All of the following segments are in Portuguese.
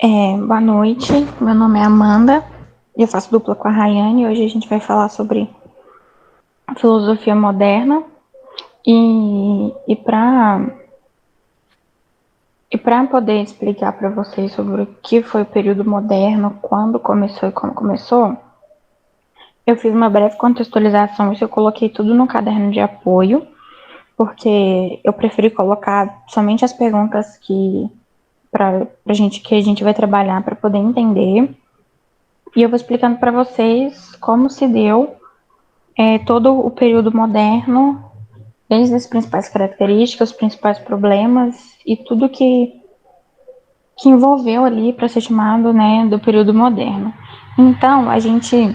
Boa noite, meu nome é Amanda, eu faço dupla com a Rayane. Hoje a gente vai falar sobre filosofia moderna e para poder explicar para vocês sobre o que foi o período moderno, quando começou e como começou, eu fiz uma breve contextualização. Isso eu coloquei tudo no caderno de apoio, porque eu preferi colocar somente as perguntas para gente que a gente vai trabalhar para poder entender. E eu vou explicando para vocês como se deu todo o período moderno, desde as principais características, os principais problemas e tudo que envolveu ali para ser chamado, né, do período moderno. Então, a gente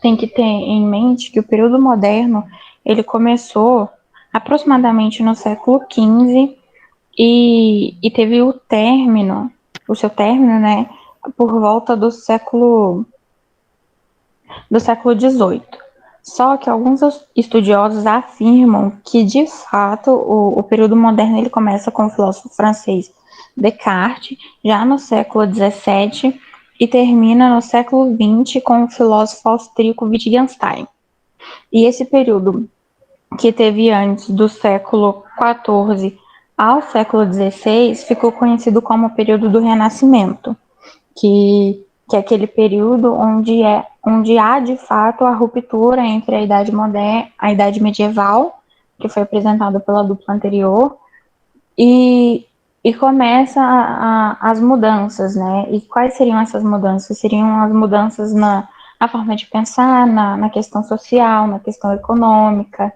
tem que ter em mente que o período moderno ele começou aproximadamente no século XV e teve o seu término, né, por volta do século XVIII. Só que alguns estudiosos afirmam que, de fato, o período moderno ele começa com o filósofo francês Descartes, já no século XVII, e termina no século XX com o filósofo austríaco Wittgenstein. E esse período que teve antes do século XIV ao século XVI ficou conhecido como o período do Renascimento, que é aquele período onde há de fato a ruptura entre a idade moderna, a idade medieval, que foi apresentada pela dupla anterior, e, e começa as mudanças, né? E quais seriam essas mudanças? Seriam as mudanças na forma de pensar, na questão social, na questão econômica,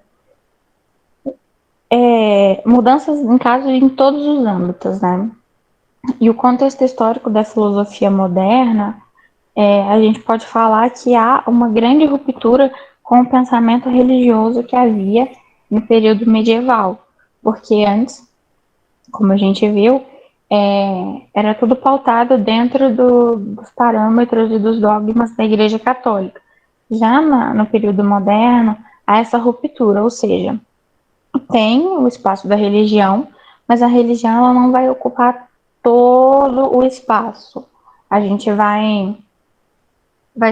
mudanças em caso em todos os âmbitos, né? E o contexto histórico da filosofia moderna, a gente pode falar que há uma grande ruptura com o pensamento religioso que havia no período medieval, porque antes, como a gente viu, era tudo pautado dentro dos parâmetros e dos dogmas da Igreja Católica. Já no período moderno, há essa ruptura, ou seja, tem o espaço da religião, mas a religião ela não vai ocupar todo o espaço. A gente vai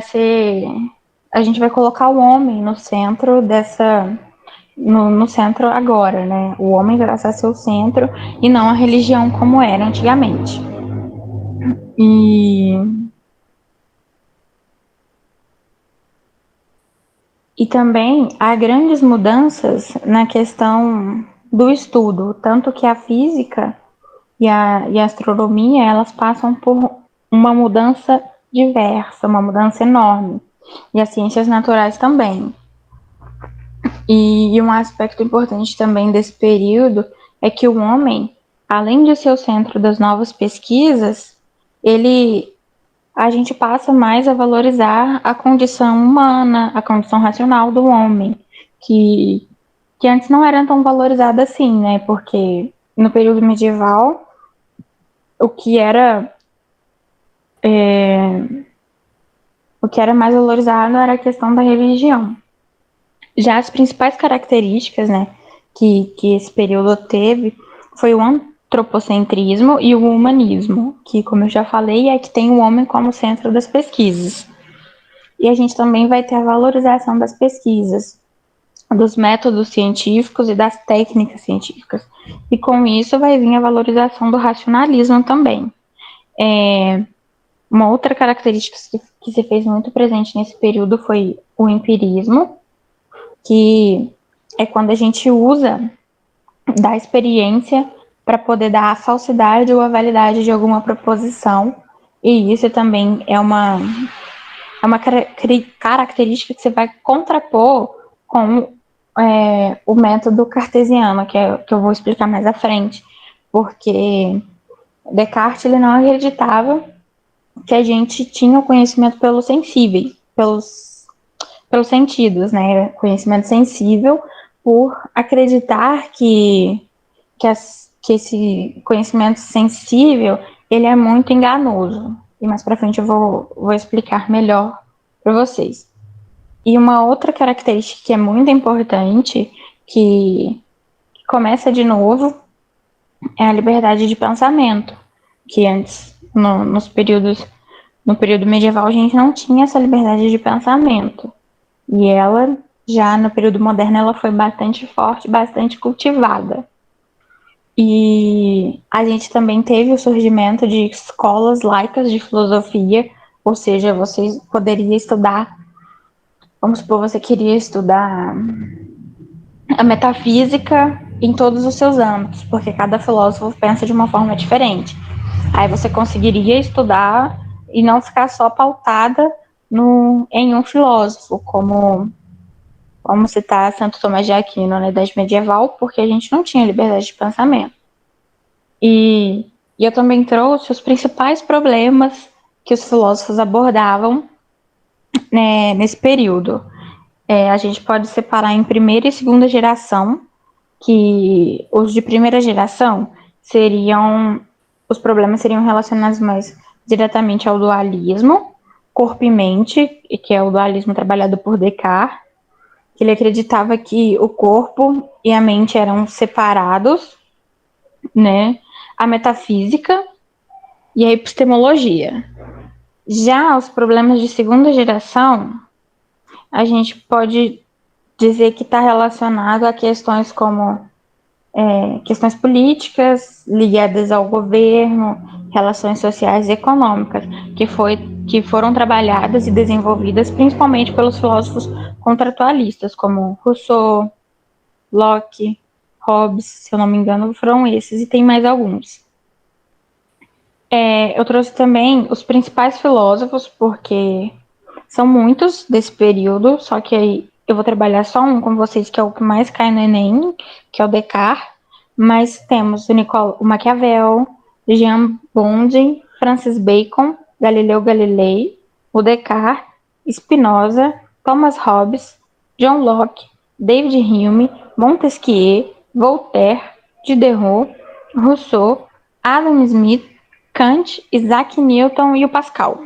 ser, a gente vai colocar o homem no centro no centro agora, né? O homem vai passar a ser o centro e não a religião como era antigamente. E, e também há grandes mudanças na questão do estudo, tanto que a física e a astronomia elas passam por uma mudança diversa, uma mudança enorme. E as ciências naturais também. E um aspecto importante também desse período é que o homem, além de ser o centro das novas pesquisas, a gente passa mais a valorizar a condição humana, a condição racional do homem, que, que antes não era tão valorizada assim, né? Porque no período medieval, o que era o que era mais valorizado era a questão da religião. Já as principais características, né, que esse período teve foi o antropocentrismo e o humanismo, que, como eu já falei, é que tem o homem como centro das pesquisas. E a gente também vai ter a valorização das pesquisas, dos métodos científicos e das técnicas científicas. E com isso vai vir a valorização do racionalismo também. Uma outra característica que se fez muito presente nesse período foi o empirismo, que é quando a gente usa da experiência para poder dar a falsidade ou a validade de alguma proposição. E isso também é uma característica que você vai contrapor com o método cartesiano, que eu vou explicar mais à frente, porque Descartes ele não acreditava que a gente tinha o conhecimento pelos sensíveis, pelos sentidos, né? Conhecimento sensível, por acreditar que esse conhecimento sensível ele é muito enganoso. E mais para frente eu vou explicar melhor para vocês. E uma outra característica que é muito importante, que começa de novo, é a liberdade de pensamento, que antes no período medieval, a gente não tinha essa liberdade de pensamento. E ela, já no período moderno, ela foi bastante forte, bastante cultivada. E a gente também teve o surgimento de escolas laicas de filosofia, ou seja, você poderia estudar, vamos supor, você queria estudar a metafísica em todos os seus âmbitos, porque cada filósofo pensa de uma forma diferente. Aí você conseguiria estudar e não ficar só pautada em um filósofo, como citar Santo Tomás de Aquino na Idade Medieval, porque a gente não tinha liberdade de pensamento. E eu também trouxe os principais problemas que os filósofos abordavam, né, nesse período. A gente pode separar em primeira e segunda geração, que os de primeira geração os problemas seriam relacionados mais diretamente ao dualismo, corpo e mente, que é o dualismo trabalhado por Descartes, que ele acreditava que o corpo e a mente eram separados, né? A metafísica e a epistemologia. Já os problemas de segunda geração, a gente pode dizer que está relacionado a questões como questões políticas ligadas ao governo, relações sociais e econômicas, que foram trabalhadas e desenvolvidas principalmente pelos filósofos contratualistas, como Rousseau, Locke, Hobbes, se eu não me engano, foram esses, e tem mais alguns. Eu trouxe também os principais filósofos, porque são muitos desse período, só que aí eu vou trabalhar só um com vocês, que é o que mais cai no Enem, que é o Descartes. Mas temos o Maquiavel, Jean Bondy, Francis Bacon, Galileu Galilei, o Descartes, Spinoza, Thomas Hobbes, John Locke, David Hume, Montesquieu, Voltaire, Diderot, Rousseau, Adam Smith, Kant, Isaac Newton e o Pascal.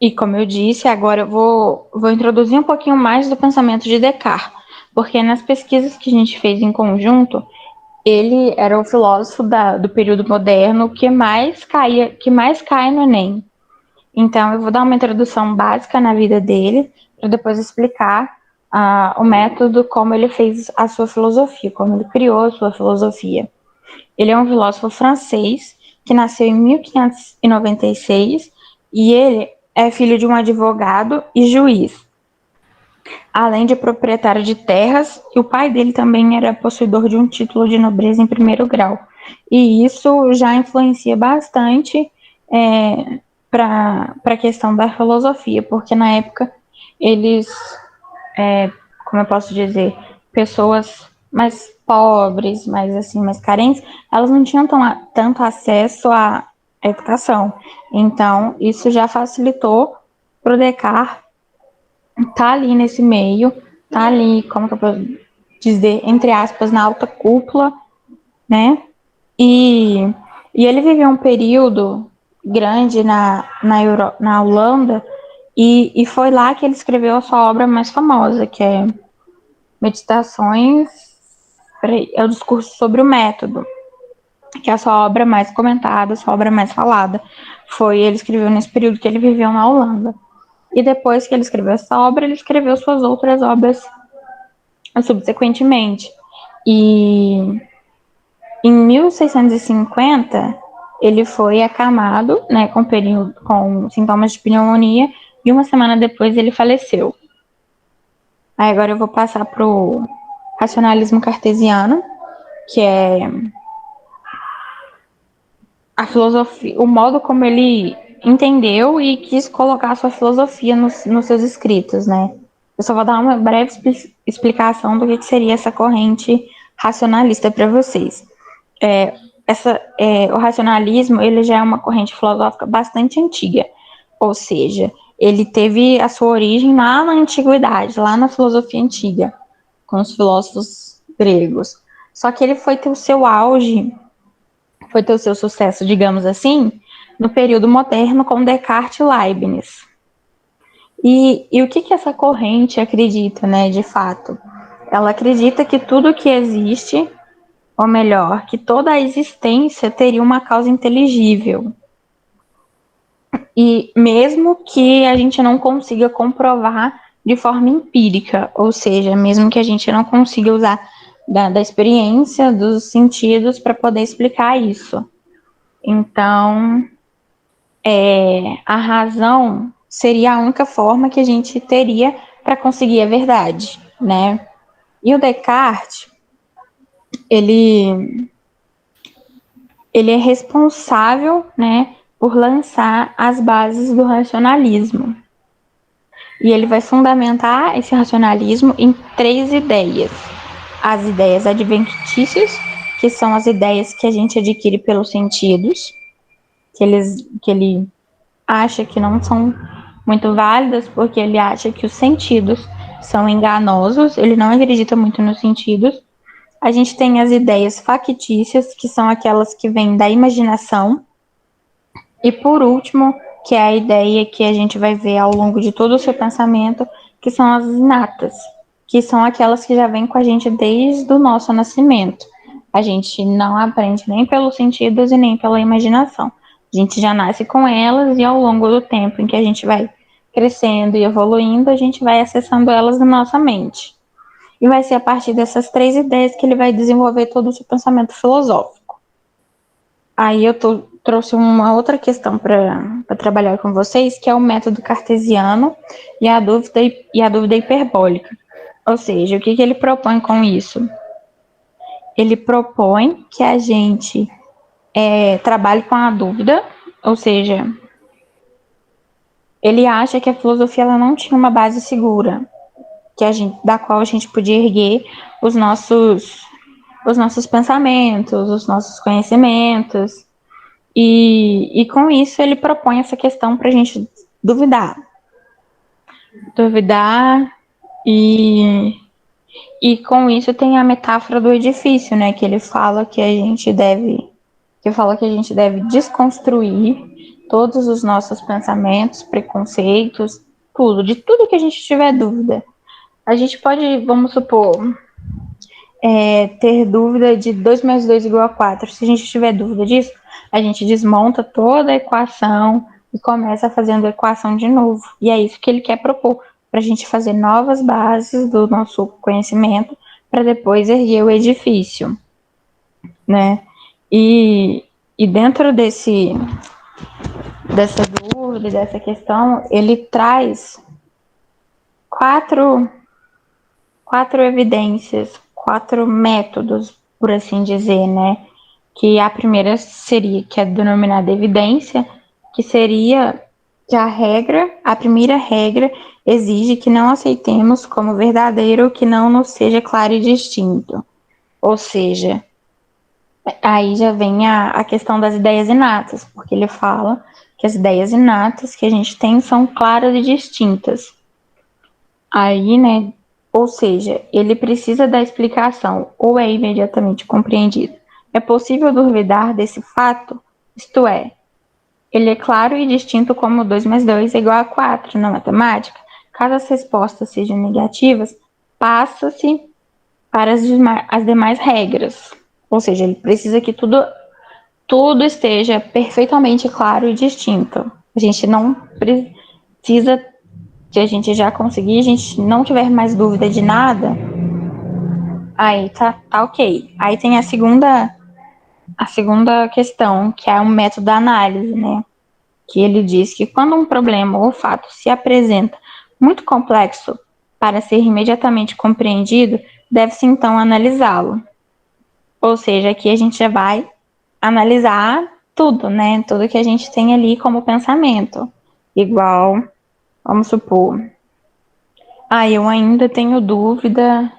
E como eu disse, agora eu vou introduzir um pouquinho mais do pensamento de Descartes, porque nas pesquisas que a gente fez em conjunto, ele era o filósofo do período moderno que mais cai no Enem. Então, eu vou dar uma introdução básica na vida dele, para depois explicar o método, como ele fez a sua filosofia, como ele criou a sua filosofia. Ele é um filósofo francês que nasceu em 1596 e ele é filho de um advogado e juiz, além de proprietário de terras, e o pai dele também era possuidor de um título de nobreza em primeiro grau. E isso já influencia bastante para a questão da filosofia, porque na época eles, como eu posso dizer, pessoas mais pobres, mais carentes, elas não tinham tanto acesso à educação. Então, isso já facilitou para o Descartes tá ali nesse meio, tá ali, como que eu posso dizer, entre aspas, na alta cúpula, né? E ele viveu um período grande na Holanda, e foi lá que ele escreveu a sua obra mais famosa, que é Meditações, é o discurso sobre o método, que é a sua obra mais comentada, a sua obra mais falada. Ele escreveu nesse período que ele viveu na Holanda. E depois que ele escreveu essa obra, ele escreveu suas outras obras subsequentemente. E em 1650, ele foi acamado, né, com sintomas de pneumonia, e uma semana depois ele faleceu. Aí agora eu vou passar para o racionalismo cartesiano, que é a filosofia, o modo como ele entendeu e quis colocar a sua filosofia nos seus escritos, né? Eu só vou dar uma breve explicação do que seria essa corrente racionalista para vocês. O racionalismo, ele já é uma corrente filosófica bastante antiga, ou seja, ele teve a sua origem lá na antiguidade, lá na filosofia antiga, com os filósofos gregos. Só que ele foi ter o seu auge, foi ter o seu sucesso, digamos assim, no período moderno com Descartes e Leibniz. E o que essa corrente acredita, né, de fato? Ela acredita que tudo que existe, ou melhor, que toda a existência teria uma causa inteligível. E mesmo que a gente não consiga comprovar de forma empírica, ou seja, mesmo que a gente não consiga usar da experiência, dos sentidos para poder explicar isso. Então, a razão seria a única forma que a gente teria para conseguir a verdade, né? E o Descartes, ele é responsável, né, por lançar as bases do racionalismo. E ele vai fundamentar esse racionalismo em 3 ideias. As ideias adventícias, que são as ideias que a gente adquire pelos sentidos, que ele acha que não são muito válidas, porque ele acha que os sentidos são enganosos, ele não acredita muito nos sentidos. A gente tem as ideias factícias, que são aquelas que vêm da imaginação. E por último, que é a ideia que a gente vai ver ao longo de todo o seu pensamento, que são as inatas, que são aquelas que já vêm com a gente desde o nosso nascimento. A gente não aprende nem pelos sentidos e nem pela imaginação. A gente já nasce com elas e ao longo do tempo em que a gente vai crescendo e evoluindo, a gente vai acessando elas na nossa mente. E vai ser a partir dessas 3 ideias que ele vai desenvolver todo o seu pensamento filosófico. Aí eu trouxe uma outra questão para trabalhar com vocês, que é o método cartesiano e a dúvida hiperbólica. Ou seja, o que ele propõe com isso? Ele propõe que a gente trabalhe com a dúvida, ou seja, ele acha que a filosofia ela não tinha uma base segura, da qual a gente podia erguer os nossos pensamentos, os nossos conhecimentos. E com isso ele propõe essa questão para a gente duvidar. Duvidar e com isso tem a metáfora do edifício, né? Que ele fala que a gente deve desconstruir todos os nossos pensamentos, preconceitos, de tudo que a gente tiver dúvida. A gente pode, vamos supor, ter dúvida de 2 mais 2 igual a 4. Se a gente tiver dúvida disso, a gente desmonta toda a equação e começa fazendo a equação de novo. E é isso que ele quer propor, para a gente fazer novas bases do nosso conhecimento para depois erguer o edifício, né? E dentro dessa dúvida, dessa questão, ele traz quatro evidências, 4 métodos, por assim dizer, né? Que a primeira seria, que é denominada evidência, que seria que a primeira regra exige que não aceitemos como verdadeiro o que não nos seja claro e distinto. Ou seja, aí já vem a questão das ideias inatas, porque ele fala que as ideias inatas que a gente tem são claras e distintas. Aí, né, ou seja, ele precisa da explicação ou é imediatamente compreendido. É possível duvidar desse fato? Isto é, ele é claro e distinto como 2 mais 2 é igual a 4 na matemática. Caso as respostas sejam negativas, passa-se para as demais regras. Ou seja, ele precisa que tudo esteja perfeitamente claro e distinto. A gente não precisa, se a gente já conseguir, a gente não tiver mais dúvida de nada, aí tá ok. Aí tem a segunda questão, que é o método da análise, né? Que ele diz que quando um problema ou fato se apresenta muito complexo para ser imediatamente compreendido, deve-se então analisá-lo. Ou seja, aqui a gente já vai analisar tudo, né? Tudo que a gente tem ali como pensamento. Igual, vamos supor, eu ainda tenho dúvida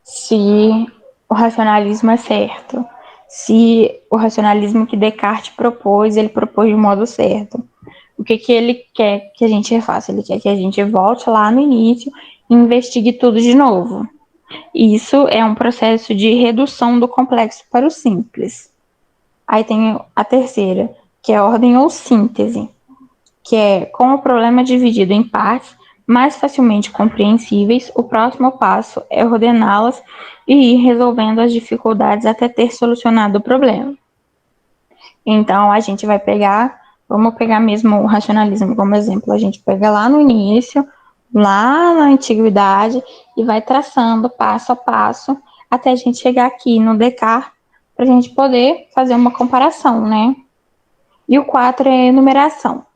se o racionalismo é certo. Se o racionalismo que Descartes propôs, ele propôs de modo certo. O que ele quer que a gente faça? Ele quer que a gente volte lá no início e investigue tudo de novo. E isso é um processo de redução do complexo para o simples. Aí tem a terceira, que é ordem ou síntese, que é com o problema dividido em partes, mais facilmente compreensíveis, o próximo passo é ordená-las e ir resolvendo as dificuldades até ter solucionado o problema. Então, a gente vai pegar, vamos pegar mesmo o racionalismo como exemplo, a gente pega lá no início, lá na antiguidade, e vai traçando passo a passo, até a gente chegar aqui no Descartes, para a gente poder fazer uma comparação, né? E o 4 é enumeração.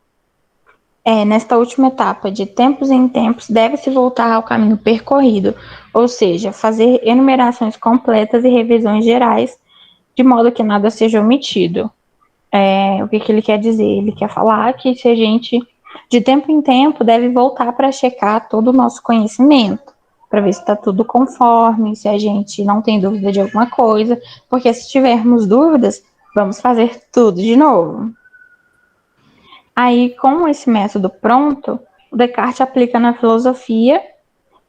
Nesta última etapa, de tempos em tempos, deve-se voltar ao caminho percorrido, ou seja, fazer enumerações completas e revisões gerais, de modo que nada seja omitido. O que ele quer dizer? Ele quer falar que se a gente, de tempo em tempo, deve voltar para checar todo o nosso conhecimento, para ver se está tudo conforme, se a gente não tem dúvida de alguma coisa, porque se tivermos dúvidas, vamos fazer tudo de novo. Aí, com esse método pronto, o Descartes aplica na filosofia,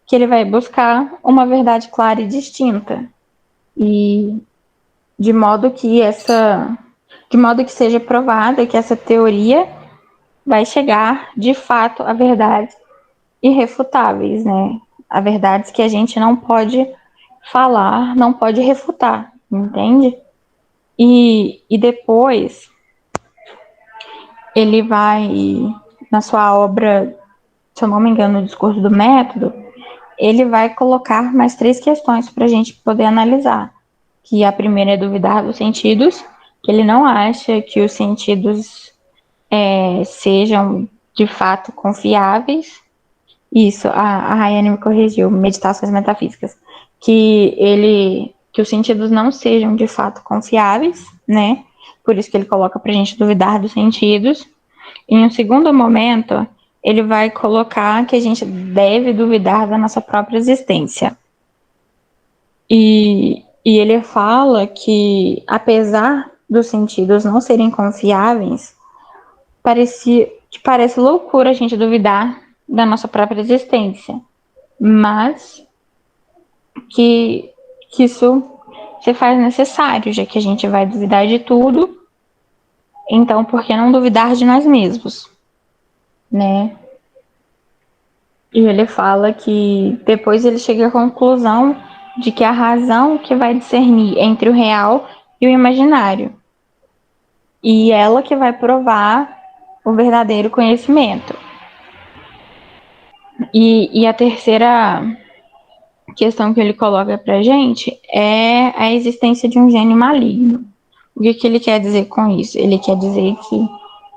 que ele vai buscar uma verdade clara e distinta, e de modo que seja provada que essa teoria vai chegar, de fato, a verdades irrefutáveis, né? A verdades que a gente não pode falar, não pode refutar, entende? E depois ele vai, na sua obra, se eu não me engano, o Discurso do Método, ele vai colocar mais 3 questões para a gente poder analisar. Que a primeira é duvidar dos sentidos, que ele não acha que os sentidos sejam de fato confiáveis. Isso, a Rayane me corrigiu, Meditações Metafísicas, que os sentidos não sejam de fato confiáveis, né? Por isso que ele coloca para a gente duvidar dos sentidos. Em um segundo momento, ele vai colocar que a gente deve duvidar da nossa própria existência. E ele fala que, apesar dos sentidos não serem confiáveis, parece loucura a gente duvidar da nossa própria existência, mas que isso se faz necessário, já que a gente vai duvidar de tudo, então por que não duvidar de nós mesmos, né? E ele fala que depois ele chega à conclusão de que a razão que vai discernir entre o real e o imaginário, e ela que vai provar o verdadeiro conhecimento. E a terceira questão que ele coloca pra gente é a existência de um gênio maligno. O que ele quer dizer com isso? Ele quer dizer que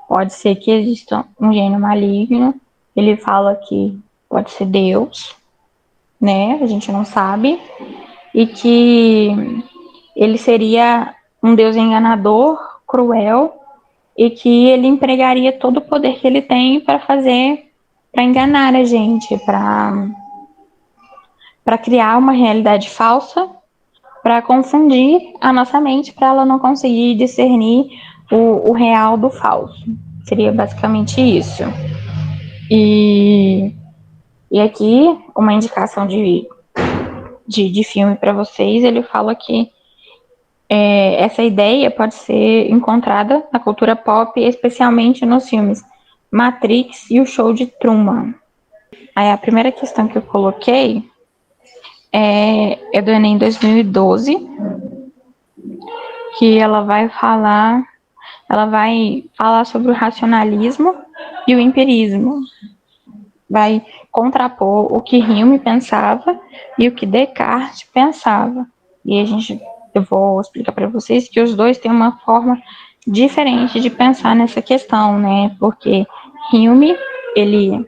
pode ser que exista um gênio maligno, ele fala que pode ser Deus, né? A gente não sabe, e que ele seria um Deus enganador, cruel, e que ele empregaria todo o poder que ele tem para enganar a gente, para criar uma realidade falsa, para confundir a nossa mente, para ela não conseguir discernir o real do falso. Seria basicamente isso. E aqui, uma indicação de filme para vocês, ele fala que essa ideia pode ser encontrada na cultura pop, especialmente nos filmes Matrix e o Show de Truman. Aí a primeira questão que eu coloquei é do Enem 2012, que ela vai falar sobre o racionalismo e o empirismo. Vai contrapor o que Hume pensava e o que Descartes pensava. E eu vou explicar para vocês que os dois têm uma forma diferente de pensar nessa questão, né? Porque Hume, ele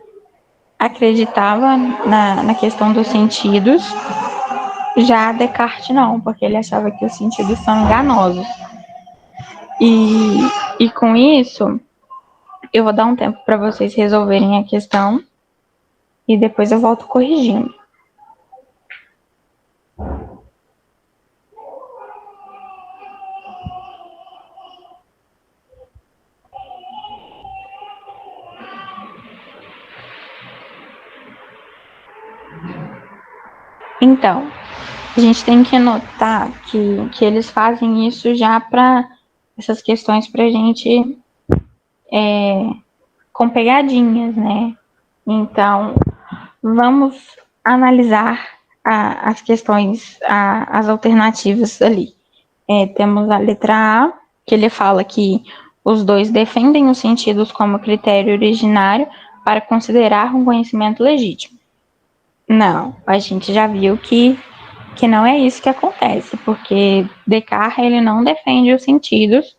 acreditava na questão dos sentidos, já Descartes não, porque ele achava que os sentidos são enganosos. E com isso, eu vou dar um tempo para vocês resolverem a questão e depois eu volto corrigindo. Então, a gente tem que notar que eles fazem isso já para essas questões para a gente com pegadinhas, né? Então, vamos analisar as questões, as alternativas ali. Temos a letra A, que ele fala que os dois defendem os sentidos como critério originário para considerar um conhecimento legítimo. Não, a gente já viu que não é isso que acontece, porque Descartes ele não defende os sentidos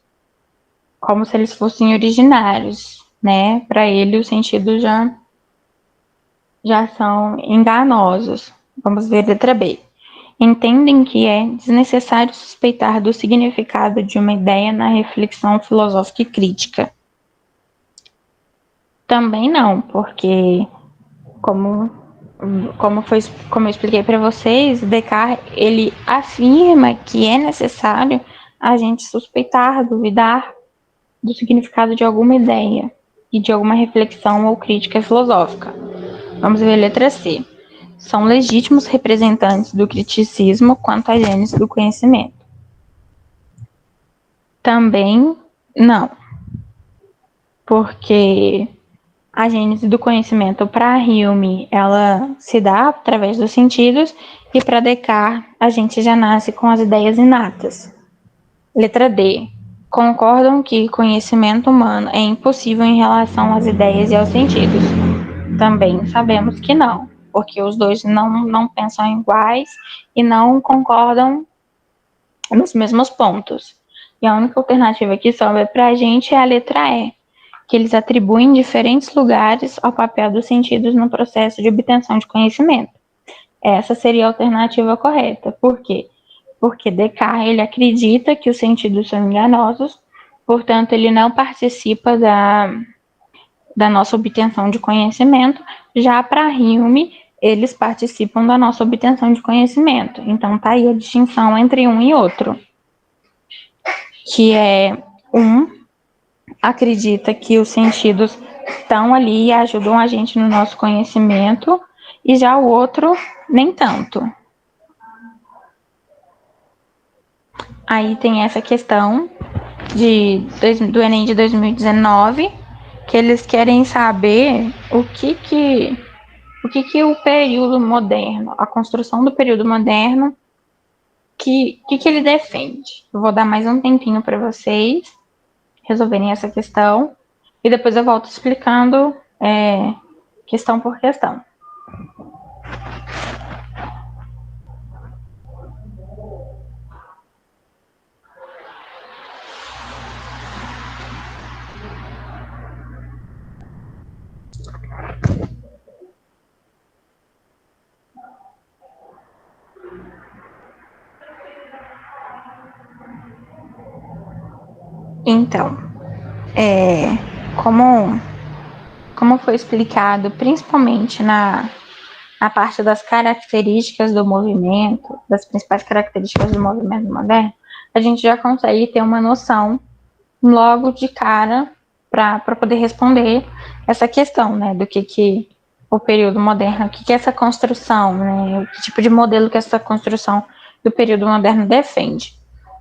como se eles fossem originários, né? Para ele os sentidos já são enganosos. Vamos ver letra B. Entendem que é desnecessário suspeitar do significado de uma ideia na reflexão filosófica e crítica. Também não, porque como eu expliquei para vocês, Descartes ele afirma que é necessário a gente suspeitar, duvidar do significado de alguma ideia e de alguma reflexão ou crítica filosófica. Vamos ver a letra C. São legítimos representantes do criticismo quanto à gênese do conhecimento. Também não, porque a gênese do conhecimento para Hume, ela se dá através dos sentidos e para Descartes a gente já nasce com as ideias inatas. Letra D. Concordam que conhecimento humano é impossível em relação às ideias e aos sentidos. Também sabemos que não, porque os dois não pensam iguais e não concordam nos mesmos pontos. E a única alternativa que sobra para a gente é a letra E, que eles atribuem diferentes lugares ao papel dos sentidos no processo de obtenção de conhecimento. Essa seria a alternativa correta. Por quê? Porque Descartes ele acredita que os sentidos são enganosos, portanto, ele não participa da nossa obtenção de conhecimento. Já para Hume, eles participam da nossa obtenção de conhecimento. Então, tá aí a distinção entre um e outro, que é acredita que os sentidos estão ali e ajudam a gente no nosso conhecimento, e já o outro, nem tanto. Aí tem essa questão do Enem de 2019, que eles querem saber o que o período moderno, a construção do período moderno, que ele defende. Eu vou dar mais um tempinho para vocês resolverem essa questão e depois eu volto explicando questão por questão. Então, como foi explicado, principalmente na parte das características do movimento, das principais características do movimento moderno, a gente já consegue ter uma noção logo de cara para poder responder essa questão, né, do que o período moderno, o que essa construção, né, que tipo de modelo que essa construção do período moderno defende.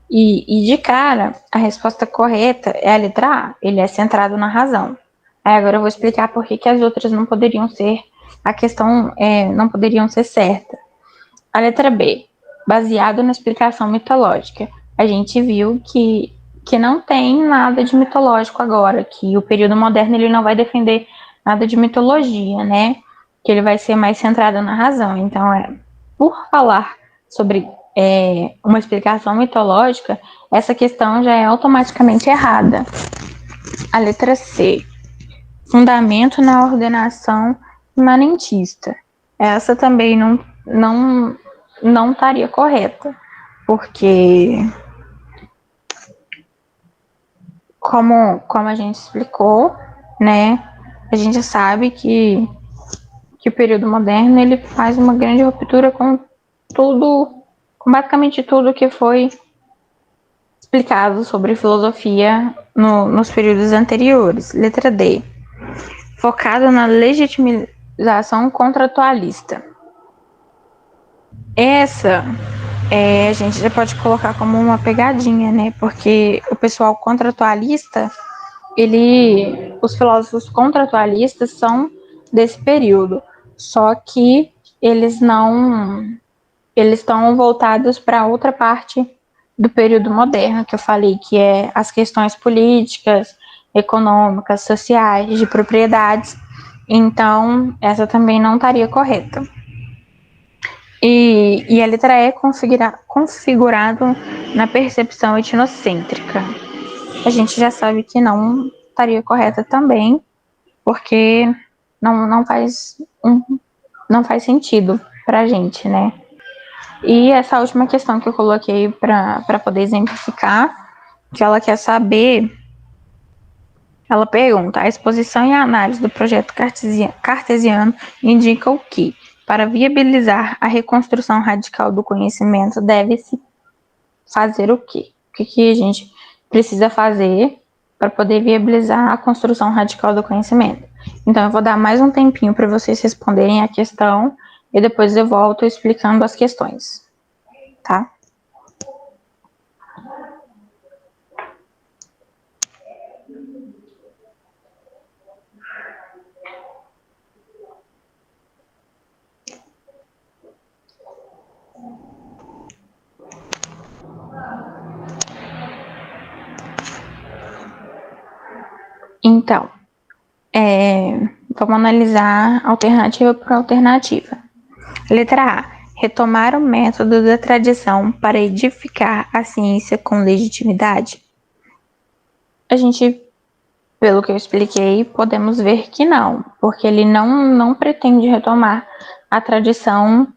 E de cara, a resposta correta é a letra A, ele é centrado na razão. Aí agora eu vou explicar por que as outras não poderiam ser, a questão não poderiam ser certa. A letra B, baseado na explicação mitológica. A gente viu que não tem nada de mitológico agora, que o período moderno ele não vai defender nada de mitologia, né? Que ele vai ser mais centrado na razão. Então, por falar sobre uma explicação mitológica, essa questão já é automaticamente errada. A letra C, fundamento na ordenação imanentista. Essa também não estaria correta, porque como a gente explicou, né, a gente sabe que o período moderno ele faz uma grande ruptura com basicamente tudo que foi explicado sobre filosofia nos períodos anteriores. Letra D, focado na legitimização contratualista. Essa a gente já pode colocar como uma pegadinha, né? Porque o pessoal contratualista, os filósofos contratualistas são desse período. só que eles estão voltados para outra parte do período moderno, que eu falei, que é as questões políticas, econômicas, sociais, de propriedades. Então, essa também não estaria correta. E a letra E configurado na percepção etnocêntrica. A gente já sabe que não estaria correta também, porque não faz sentido para a gente, né? E essa última questão que eu coloquei para poder exemplificar, que ela quer saber, ela pergunta: a exposição e a análise do projeto cartesiano indicam que, para viabilizar a reconstrução radical do conhecimento, deve-se fazer o quê? O que a gente precisa fazer para poder viabilizar a construção radical do conhecimento? Então, eu vou dar mais um tempinho para vocês responderem a questão e depois eu volto explicando as questões, tá? Então, vamos analisar alternativa por alternativa. Letra A. Retomar o método da tradição para edificar a ciência com legitimidade. A gente, pelo que eu expliquei, podemos ver que não, porque ele não pretende retomar a tradição,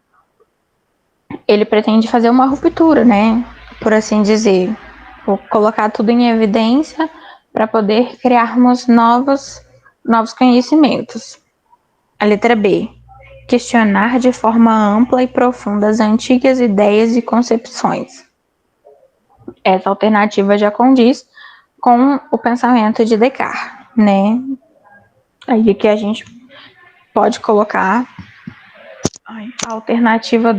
ele pretende fazer uma ruptura, né? Por assim dizer, colocar tudo em evidência para poder criarmos novos conhecimentos. A letra B. Questionar de forma ampla e profunda as antigas ideias e concepções. Essa alternativa já condiz com o pensamento de Descartes, né? Aí que a gente pode colocar a alternativa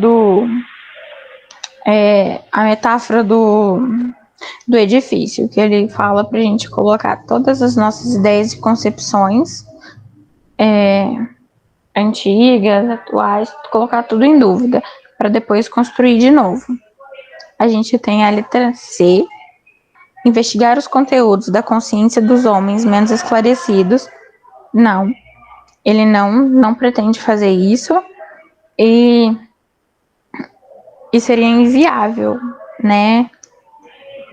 a metáfora do edifício, que ele fala para a gente colocar todas as nossas ideias e concepções antigas, atuais, colocar tudo em dúvida, para depois construir de novo. A gente tem a letra C, investigar os conteúdos da consciência dos homens menos esclarecidos. Não, ele não pretende fazer isso e seria inviável, né?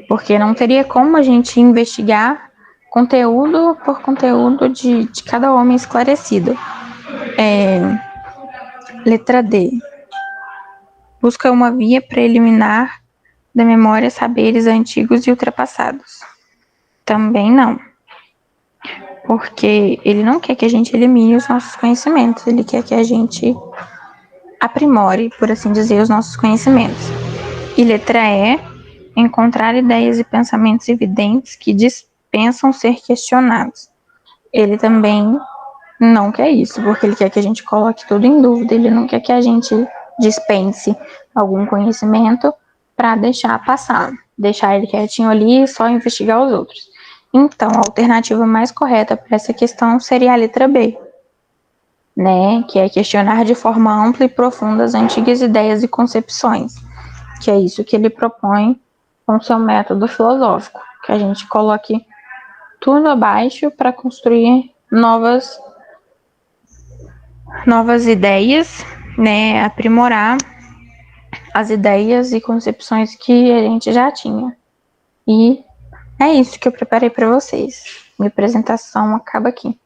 Porque não teria como a gente investigar conteúdo por conteúdo de cada homem esclarecido. Letra D. Busca uma via para eliminar da memória saberes antigos e ultrapassados. Também não. Porque ele não quer que a gente elimine os nossos conhecimentos, ele quer que a gente aprimore, por assim dizer, os nossos conhecimentos. E letra E, encontrar ideias e pensamentos evidentes que dispensam ser questionados. Ele também não quer isso, porque ele quer que a gente coloque tudo em dúvida, ele não quer que a gente dispense algum conhecimento para deixar passar, deixar ele quietinho ali e só investigar os outros. Então, a alternativa mais correta para essa questão seria a letra B, né, que é questionar de forma ampla e profunda as antigas ideias e concepções, que é isso que ele propõe com seu método filosófico, que a gente coloque tudo abaixo para construir novas ideias, né, aprimorar as ideias e concepções que a gente já tinha. E é isso que eu preparei para vocês. Minha apresentação acaba aqui.